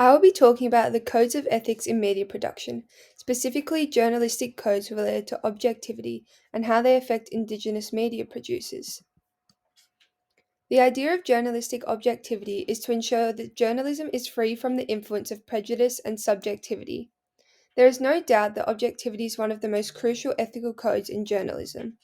I will be talking about the codes of ethics in media production, specifically journalistic codes related to objectivity and how they affect Indigenous media producers. The idea of journalistic objectivity is to ensure that journalism is free from the influence of prejudice and subjectivity. There is no doubt that objectivity is one of the most crucial ethical codes in journalism.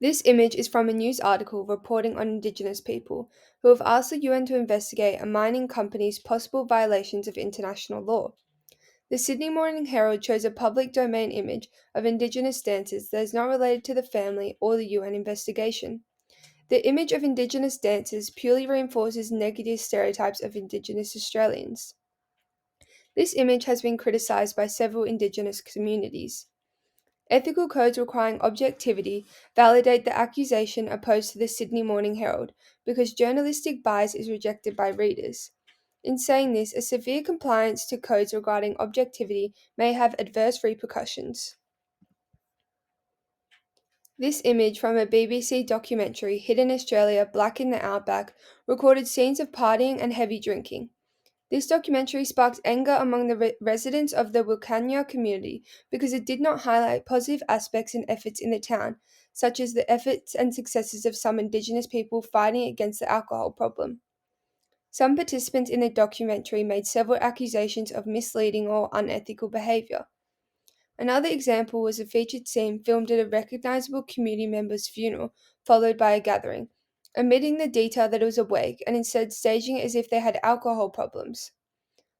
This image is from a news article reporting on Indigenous people who have asked the UN to investigate a mining company's possible violations of international law. The Sydney Morning Herald shows a public domain image of Indigenous dancers that is not related to the family or the UN investigation. The image of Indigenous dancers purely reinforces negative stereotypes of Indigenous Australians. This image has been criticised by several Indigenous communities. Ethical codes requiring objectivity validate the accusation opposed to the Sydney Morning Herald because journalistic bias is rejected by readers. In saying this, a severe compliance to codes regarding objectivity may have adverse repercussions. This image from a BBC documentary, Hidden Australia Black in the Outback, recorded scenes of partying and heavy drinking. This documentary sparked anger among the residents of the Wilcannia community because it did not highlight positive aspects and efforts in the town, such as the efforts and successes of some Indigenous people fighting against the alcohol problem. Some participants in the documentary made several accusations of misleading or unethical behaviour. Another example was a featured scene filmed at a recognisable community member's funeral, followed by a gathering, omitting the detail that it was a wake and instead staging it as if they had alcohol problems.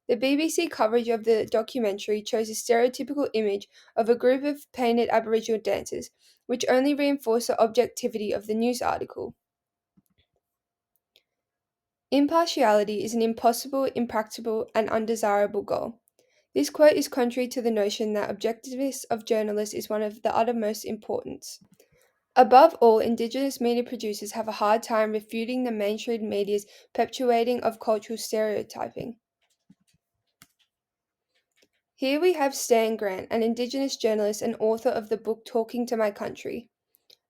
The BBC coverage of the documentary chose a stereotypical image of a group of painted Aboriginal dancers, which only reinforced the objectivity of the news article. Impartiality is an impossible, impracticable, and undesirable goal. This quote is contrary to the notion that objectiveness of journalists is one of the uttermost importance. Above all, Indigenous media producers have a hard time refuting the mainstream media's perpetuating of cultural stereotyping. Here we have Stan Grant, an Indigenous journalist and author of the book Talking to My Country.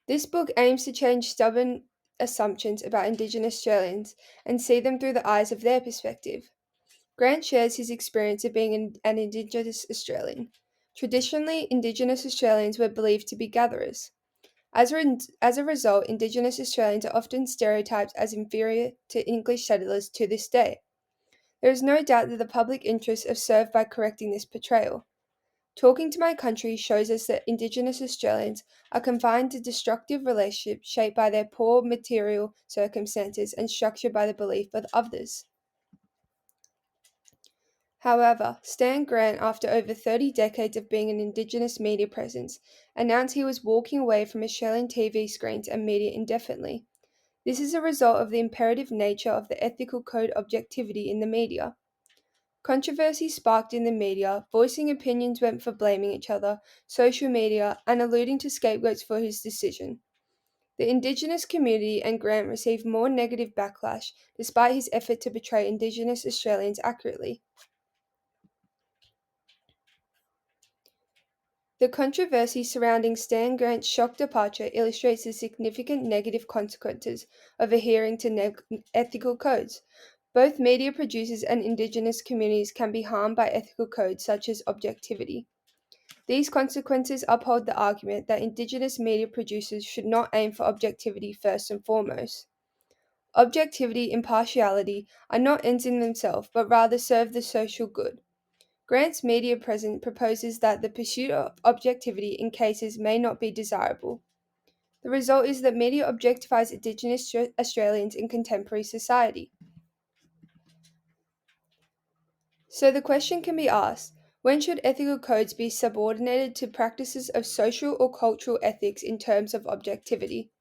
This book aims to change stubborn assumptions about Indigenous Australians and see them through the eyes of their perspective. Grant shares his experience of being an Indigenous Australian. Traditionally, Indigenous Australians were believed to be gatherers. As a result, Indigenous Australians are often stereotyped as inferior to English settlers to this day. There is no doubt that the public interests are served by correcting this portrayal. Talking to My Country shows us that Indigenous Australians are confined to destructive relationships shaped by their poor material circumstances and structured by the belief of others. However, Stan Grant, after over 30 decades of being an Indigenous media presence, announced he was walking away from Australian TV screens and media indefinitely. This is a result of the imperative nature of the ethical code objectivity in the media. Controversy sparked in the media, voicing opinions went for blaming each other, social media, and alluding to scapegoats for his decision. The Indigenous community and Grant received more negative backlash despite his effort to portray Indigenous Australians accurately. The controversy surrounding Stan Grant's shock departure illustrates the significant negative consequences of adhering to ethical codes. Both media producers and Indigenous communities can be harmed by ethical codes such as objectivity. These consequences uphold the argument that Indigenous media producers should not aim for objectivity first and foremost. Objectivity and impartiality are not ends in themselves, but rather serve the social good. Grant's media present proposes that the pursuit of objectivity in cases may not be desirable. The result is that media objectifies Indigenous Australians in contemporary society. So the question can be asked, when should ethical codes be subordinated to practices of social or cultural ethics in terms of objectivity?